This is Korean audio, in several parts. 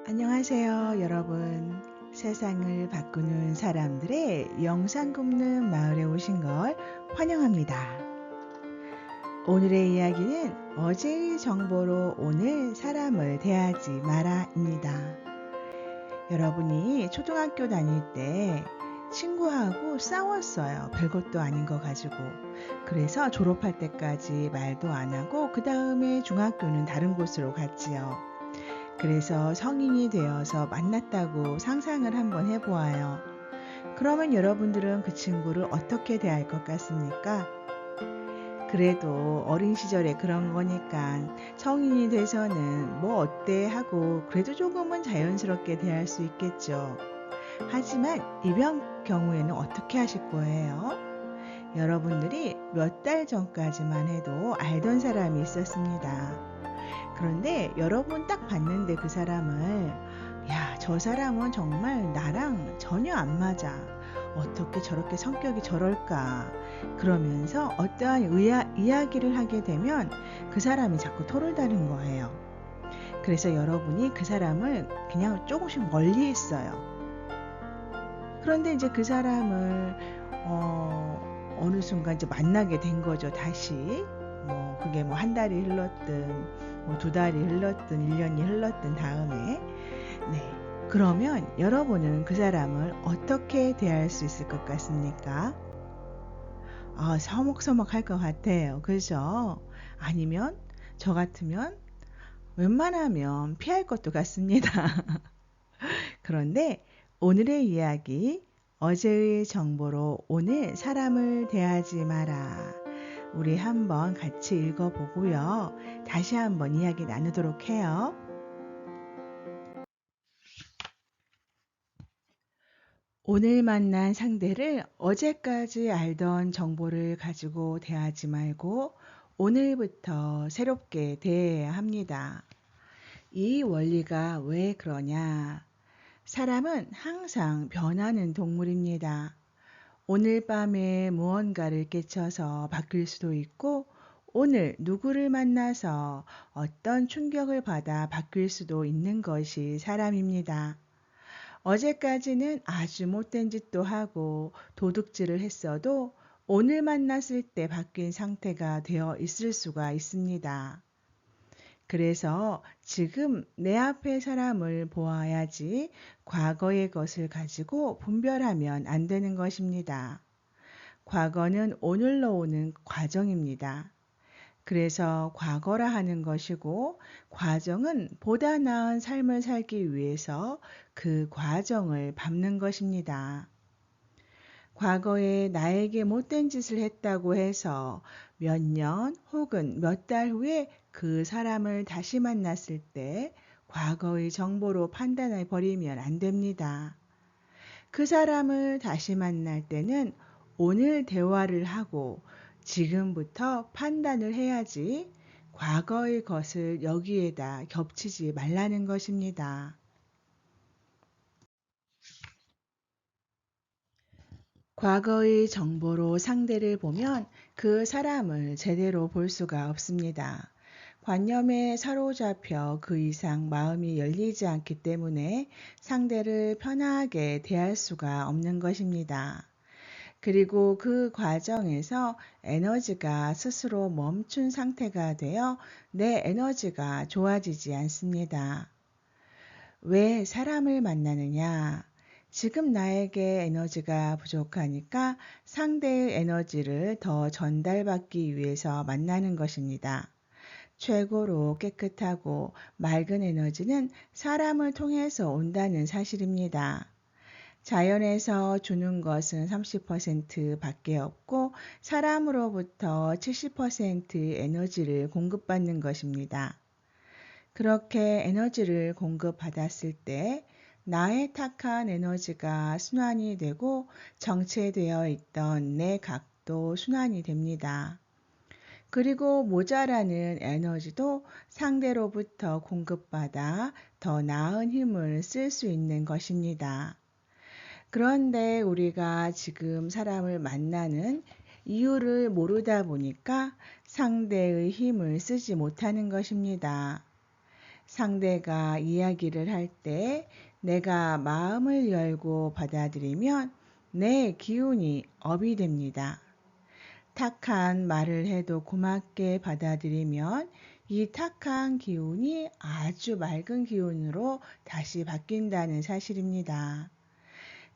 안녕하세요, 여러분. 세상을 바꾸는 사람들의 영상 굽는 마을에 오신 걸 환영합니다. 오늘의 이야기는 어제의 정보로 오늘 사람을 대하지 마라입니다. 여러분이 초등학교 다닐 때 친구하고 싸웠어요. 별것도 아닌 거 가지고. 그래서 졸업할 때까지 말도 안 하고 그 다음에 중학교는 다른 곳으로 갔지요. 그래서 성인이 되어서 만났다고 상상을 한번 해보아요. 그러면 여러분들은 그 친구를 어떻게 대할 것 같습니까? 그래도 어린 시절에 그런 거니까 성인이 돼서는 뭐 어때 하고 그래도 조금은 자연스럽게 대할 수 있겠죠. 하지만 이번 경우에는 어떻게 하실 거예요? 여러분들이 몇 달 전까지만 해도 알던 사람이 있었습니다. 그런데 여러분 딱 봤는데 그 사람을 야, 저 사람은 정말 나랑 전혀 안 맞아. 어떻게 저렇게 성격이 저럴까? 그러면서 어떠한 이야기를 하게 되면 그 사람이 자꾸 토를 다는 거예요. 그래서 여러분이 그 사람을 그냥 조금씩 멀리 했어요. 그런데 이제 그 사람을 어느 순간 이제 만나게 된 거죠, 다시. 뭐 그게 뭐 한 달이 흘렀든 뭐 두 달이 흘렀든 1년이 흘렀든 다음에 네. 그러면 여러분은 그 사람을 어떻게 대할 수 있을 것 같습니까? 서먹서먹할 것 같아요. 그죠? 아니면 저 같으면 웬만하면 피할 것도 같습니다. 그런데 오늘의 이야기, 어제의 정보로 오늘 사람을 대하지 마라. 우리 한번 같이 읽어보고요. 다시 한번 이야기 나누도록 해요. 오늘 만난 상대를 어제까지 알던 정보를 가지고 대하지 말고 오늘부터 새롭게 대해야 합니다. 이 원리가 왜 그러냐? 사람은 항상 변하는 동물입니다. 오늘 밤에 무언가를 깨쳐서 바뀔 수도 있고, 오늘 누구를 만나서 어떤 충격을 받아 바뀔 수도 있는 것이 사람입니다. 어제까지는 아주 못된 짓도 하고 도둑질을 했어도 오늘 만났을 때 바뀐 상태가 되어 있을 수가 있습니다. 그래서 지금 내 앞의 사람을 보아야지 과거의 것을 가지고 분별하면 안 되는 것입니다. 과거는 오늘로 오는 과정입니다. 그래서 과거라 하는 것이고 과정은 보다 나은 삶을 살기 위해서 그 과정을 밟는 것입니다. 과거에 나에게 못된 짓을 했다고 해서 몇 년 혹은 몇 달 후에 그 사람을 다시 만났을 때 과거의 정보로 판단해 버리면 안 됩니다. 그 사람을 다시 만날 때는 오늘 대화를 하고 지금부터 판단을 해야지 과거의 것을 여기에다 겹치지 말라는 것입니다. 과거의 정보로 상대를 보면 그 사람을 제대로 볼 수가 없습니다. 관념에 사로잡혀 그 이상 마음이 열리지 않기 때문에 상대를 편하게 대할 수가 없는 것입니다. 그리고 그 과정에서 에너지가 스스로 멈춘 상태가 되어 내 에너지가 좋아지지 않습니다. 왜 사람을 만나느냐? 지금 나에게 에너지가 부족하니까 상대의 에너지를 더 전달받기 위해서 만나는 것입니다. 최고로 깨끗하고 맑은 에너지는 사람을 통해서 온다는 사실입니다. 자연에서 주는 것은 30% 밖에 없고 사람으로부터 70% 에너지를 공급받는 것입니다. 그렇게 에너지를 공급받았을 때 나의 탁한 에너지가 순환이 되고 정체되어 있던 내 각도 순환이 됩니다. 그리고 모자라는 에너지도 상대로부터 공급받아 더 나은 힘을 쓸 수 있는 것입니다. 그런데 우리가 지금 사람을 만나는 이유를 모르다 보니까 상대의 힘을 쓰지 못하는 것입니다. 상대가 이야기를 할 때 내가 마음을 열고 받아들이면 내 기운이 업이 됩니다. 탁한 말을 해도 고맙게 받아들이면 이 탁한 기운이 아주 맑은 기운으로 다시 바뀐다는 사실입니다.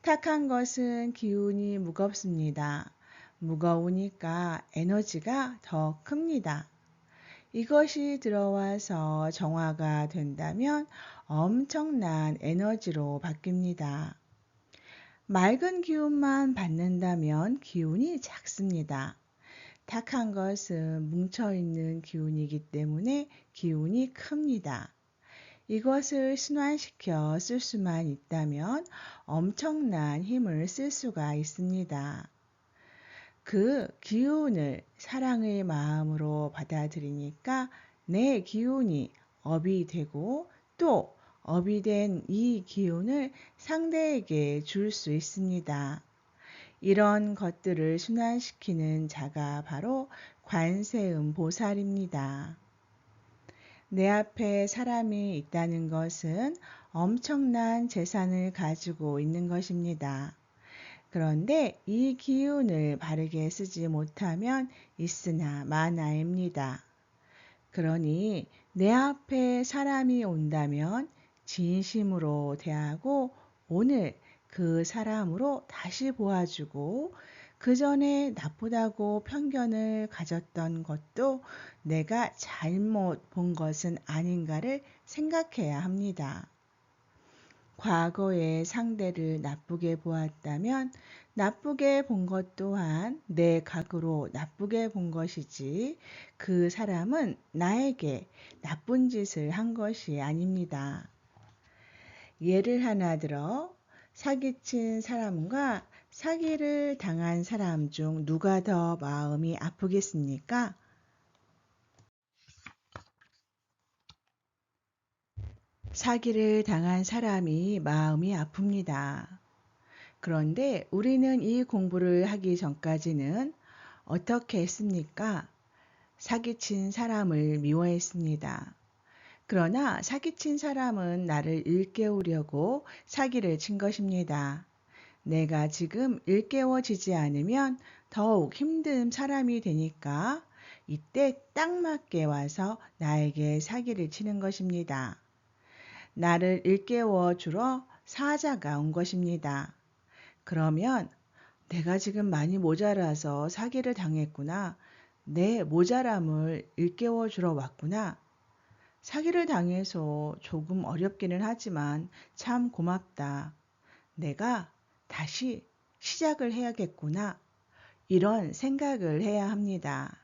탁한 것은 기운이 무겁습니다. 무거우니까 에너지가 더 큽니다. 이것이 들어와서 정화가 된다면 엄청난 에너지로 바뀝니다. 맑은 기운만 받는다면 기운이 작습니다. 탁한 것은 뭉쳐있는 기운이기 때문에 기운이 큽니다. 이것을 순환시켜 쓸 수만 있다면 엄청난 힘을 쓸 수가 있습니다. 그 기운을 사랑의 마음으로 받아들이니까 내 기운이 업이 되고 또 업이 된 이 기운을 상대에게 줄 수 있습니다. 이런 것들을 순환시키는 자가 바로 관세음 보살입니다. 내 앞에 사람이 있다는 것은 엄청난 재산을 가지고 있는 것입니다. 그런데 이 기운을 바르게 쓰지 못하면 있으나 마나입니다. 그러니 내 앞에 사람이 온다면 진심으로 대하고 오늘 그 사람으로 다시 보아주고 그 전에 나쁘다고 편견을 가졌던 것도 내가 잘못 본 것은 아닌가를 생각해야 합니다. 과거에 상대를 나쁘게 보았다면 나쁘게 본 것 또한 내 각으로 나쁘게 본 것이지 그 사람은 나에게 나쁜 짓을 한 것이 아닙니다. 예를 하나 들어 사기친 사람과 사기를 당한 사람 중 누가 더 마음이 아프겠습니까? 사기를 당한 사람이 마음이 아픕니다. 그런데 우리는 이 공부를 하기 전까지는 어떻게 했습니까? 사기친 사람을 미워했습니다. 그러나 사기친 사람은 나를 일깨우려고 사기를 친 것입니다. 내가 지금 일깨워지지 않으면 더욱 힘든 사람이 되니까 이때 딱 맞게 와서 나에게 사기를 치는 것입니다. 나를 일깨워 주러 사자가 온 것입니다. 그러면 내가 지금 많이 모자라서 사기를 당했구나. 내 모자람을 일깨워 주러 왔구나. 사기를 당해서 조금 어렵기는 하지만 참 고맙다. 내가 다시 시작을 해야겠구나. 이런 생각을 해야 합니다.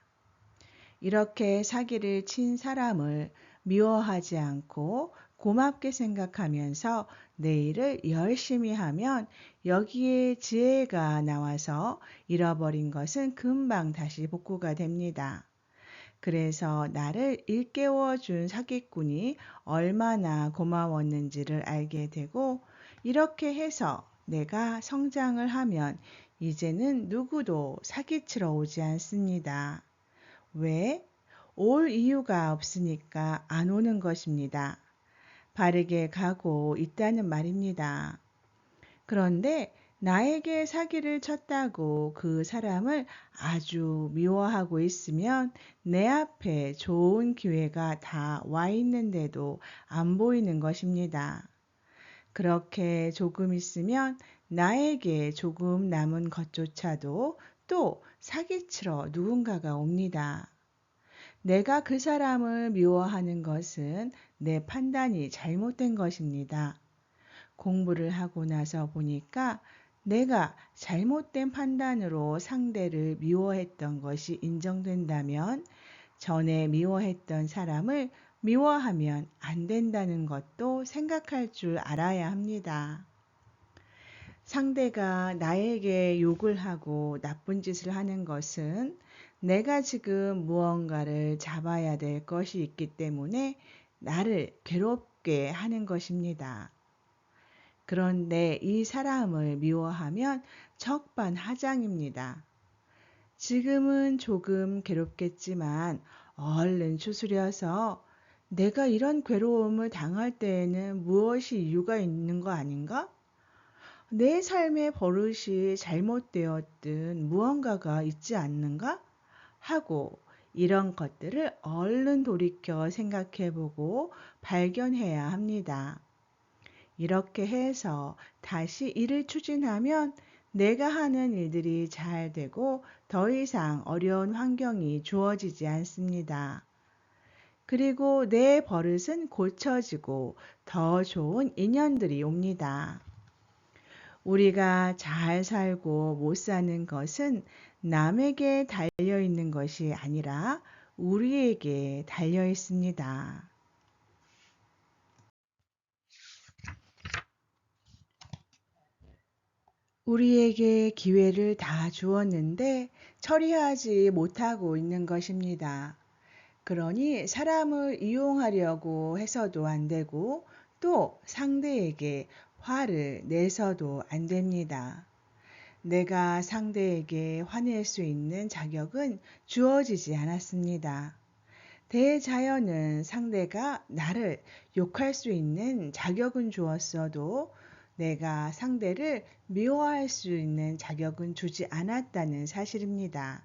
이렇게 사기를 친 사람을 미워하지 않고 고맙게 생각하면서 내 일을 열심히 하면 여기에 지혜가 나와서 잃어버린 것은 금방 다시 복구가 됩니다. 그래서 나를 일깨워 준 사기꾼이 얼마나 고마웠는지를 알게 되고 이렇게 해서 내가 성장을 하면 이제는 누구도 사기치러 오지 않습니다. 왜? 올 이유가 없으니까 안 오는 것입니다. 바르게 가고 있다는 말입니다. 그런데 나에게 사기를 쳤다고 그 사람을 아주 미워하고 있으면 내 앞에 좋은 기회가 다 와 있는데도 안 보이는 것입니다. 그렇게 조금 있으면 나에게 조금 남은 것조차도 또 사기치러 누군가가 옵니다. 내가 그 사람을 미워하는 것은 내 판단이 잘못된 것입니다. 공부를 하고 나서 보니까 내가 잘못된 판단으로 상대를 미워했던 것이 인정된다면 전에 미워했던 사람을 미워하면 안 된다는 것도 생각할 줄 알아야 합니다. 상대가 나에게 욕을 하고 나쁜 짓을 하는 것은 내가 지금 무언가를 잡아야 될 것이 있기 때문에 나를 괴롭게 하는 것입니다. 그런데 이 사람을 미워하면 적반하장입니다. 지금은 조금 괴롭겠지만 얼른 추스려서 내가 이런 괴로움을 당할 때에는 무엇이 이유가 있는 거 아닌가? 내 삶의 버릇이 잘못되었든 무언가가 있지 않는가? 하고 이런 것들을 얼른 돌이켜 생각해 보고 발견해야 합니다. 이렇게 해서 다시 일을 추진하면 내가 하는 일들이 잘 되고 더 이상 어려운 환경이 주어지지 않습니다. 그리고 내 버릇은 고쳐지고 더 좋은 인연들이 옵니다. 우리가 잘 살고 못 사는 것은 남에게 달려 있는 것이 아니라 우리에게 달려 있습니다. 우리에게 기회를 다 주었는데 처리하지 못하고 있는 것입니다. 그러니 사람을 이용하려고 해서도 안 되고 또 상대에게 화를 내서도 안 됩니다. 내가 상대에게 화낼 수 있는 자격은 주어지지 않았습니다. 대자연은 상대가 나를 욕할 수 있는 자격은 주었어도 내가 상대를 미워할 수 있는 자격은 주지 않았다는 사실입니다.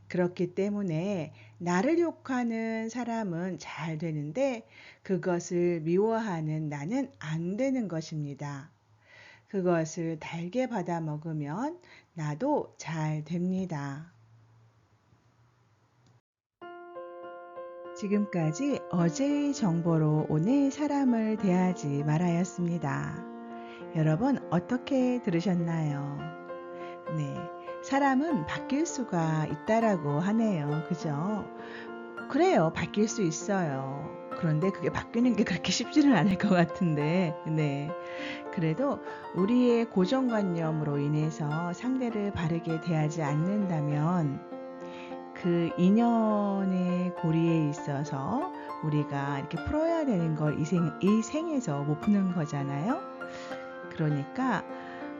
그렇기 때문에 나를 욕하는 사람은 잘 되는데 그것을 미워하는 나는 안 되는 것입니다. 그것을 달게 받아 먹으면 나도 잘 됩니다. 지금까지 어제의 정보로 오늘 사람을 대하지 말아였습니다. 여러분 어떻게 들으셨나요? 네, 사람은 바뀔 수가 있다라고 하네요. 그죠? 그래요. 바뀔 수 있어요. 그런데 그게 바뀌는 게 그렇게 쉽지는 않을 것 같은데, 네. 그래도 우리의 고정관념으로 인해서 상대를 바르게 대하지 않는다면 그 인연의 고리에 있어서 우리가 이렇게 풀어야 되는 걸 이 생에서 못 푸는 거잖아요. 그러니까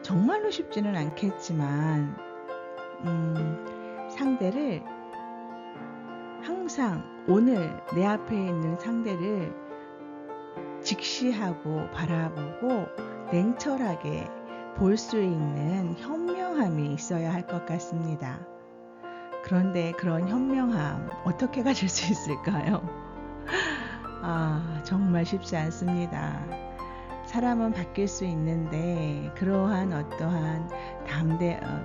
정말로 쉽지는 않겠지만 상대를 항상 오늘 내 앞에 있는 상대를 직시하고 바라보고 냉철하게 볼 수 있는 현명함이 있어야 할 것 같습니다. 그런데 그런 현명함 어떻게 가질 수 있을까요? 정말 쉽지 않습니다. 사람은 바뀔 수 있는데 그러한 어떠한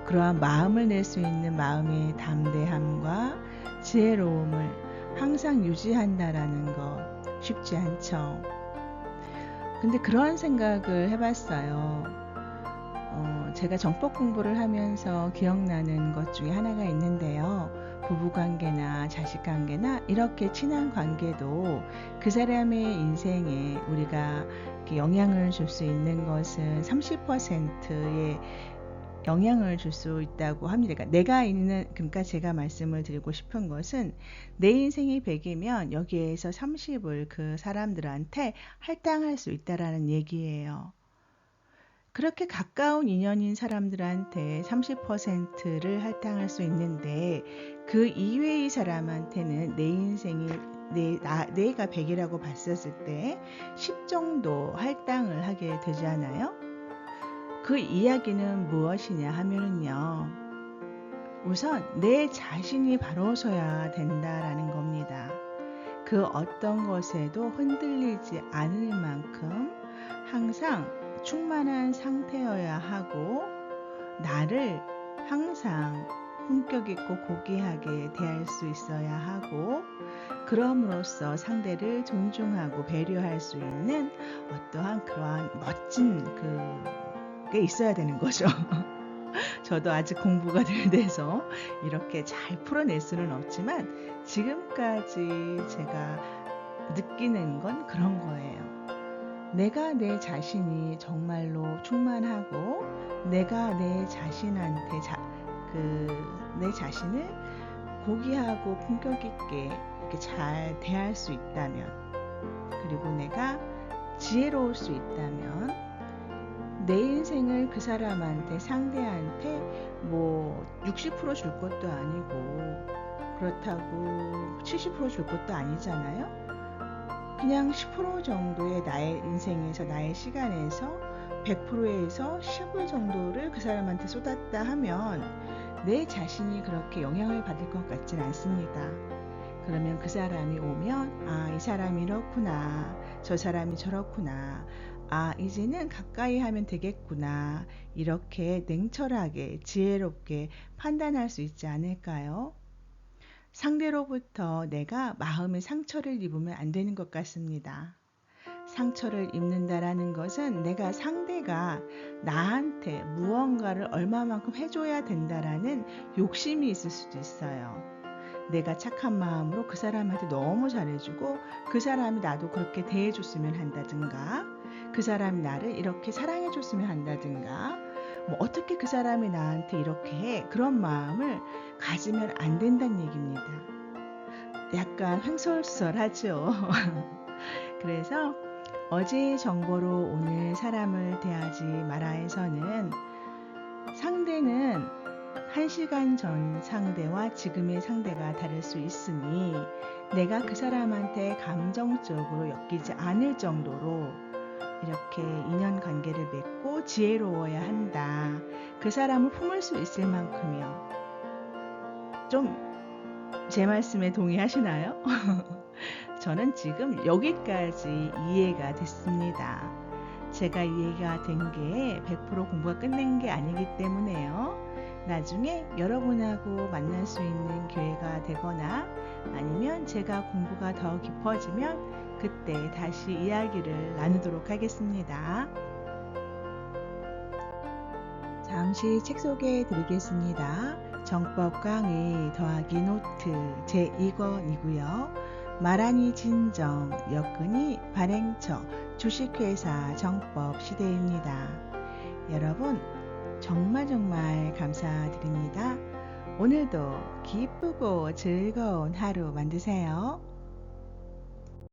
그러한 마음을 낼 수 있는 마음의 담대함과 지혜로움을 항상 유지한다라는 거 쉽지 않죠. 근데 그런 생각을 해봤어요. 제가 정법 공부를 하면서 기억나는 것 중에 하나가 있는데요. 부부관계나 자식관계나 이렇게 친한 관계도 그 사람의 인생에 우리가 영향을 줄 수 있는 것은 30%의 영향을 줄 수 있다고 합니다. 그러니까 제가 말씀을 드리고 싶은 것은 내 인생이 100이면 여기에서 30을 그 사람들한테 할당할 수 있다라는 얘기예요. 그렇게 가까운 인연인 사람들한테 30%를 할당할 수 있는데 그 이외의 사람한테는 내 인생이 내가 100이라고 봤었을 때 10 정도 할당을 하게 되잖아요. 그 이야기는 무엇이냐 하면은요. 우선 내 자신이 바로서야 된다라는 겁니다. 그 어떤 것에도 흔들리지 않을 만큼 항상 충만한 상태여야 하고 나를 항상 품격 있고 고귀하게 대할 수 있어야 하고 그럼으로써 상대를 존중하고 배려할 수 있는 어떠한 그러한 멋진 그게 있어야 되는 거죠. 저도 아직 공부가 덜 돼서 이렇게 잘 풀어낼 수는 없지만 지금까지 제가 느끼는 건 그런 거예요. 내가 내 자신이 정말로 충만하고 내가 내 자신한테 내 자신을 고귀하고 품격 있게 이렇게 잘 대할 수 있다면 그리고 내가 지혜로울 수 있다면 내 인생을 그 사람한테 상대한테 60% 줄 것도 아니고 그렇다고 70% 줄 것도 아니잖아요. 그냥 10% 정도의 나의 인생에서 나의 시간에서 100%에서 10% 정도를 그 사람한테 쏟았다 하면 내 자신이 그렇게 영향을 받을 것 같진 않습니다. 그러면 그 사람이 오면 이 사람이 이렇구나, 저 사람이 저렇구나, 이제는 가까이 하면 되겠구나, 이렇게 냉철하게 지혜롭게 판단할 수 있지 않을까요? 상대로부터 내가 마음의 상처를 입으면 안 되는 것 같습니다. 상처를 입는다라는 것은 내가 상대가 나한테 무언가를 얼마만큼 해줘야 된다라는 욕심이 있을 수도 있어요. 내가 착한 마음으로 그 사람한테 너무 잘해주고 그 사람이 나도 그렇게 대해줬으면 한다든가, 그 사람이 나를 이렇게 사랑해줬으면 한다든가, 어떻게 그 사람이 나한테 이렇게 해, 그런 마음을 가지면 안 된다는 얘기입니다. 약간 횡설수설하죠. 그래서 어제의 정보로 오늘 사람을 대하지 마라에서는 상대는 1시간 전 상대와 지금의 상대가 다를 수 있으니 내가 그 사람한테 감정적으로 엮이지 않을 정도로 이렇게 인연관계를 맺고 지혜로워야 한다. 그 사람을 품을 수 있을 만큼이요. 좀 제 말씀에 동의하시나요? 저는 지금 여기까지 이해가 됐습니다. 제가 이해가 된 게 100% 공부가 끝낸 게 아니기 때문에요. 나중에 여러분하고 만날 수 있는 기회가 되거나 아니면 제가 공부가 더 깊어지면 그때 다시 이야기를 나누도록 하겠습니다. 잠시 책 소개해 드리겠습니다. 정법 강의 더하기 노트 제2권이고요. 말하니 진정, 여건이 발행처, 주식회사 정법 시대입니다. 여러분 정말 감사드립니다. 오늘도 기쁘고 즐거운 하루 만드세요.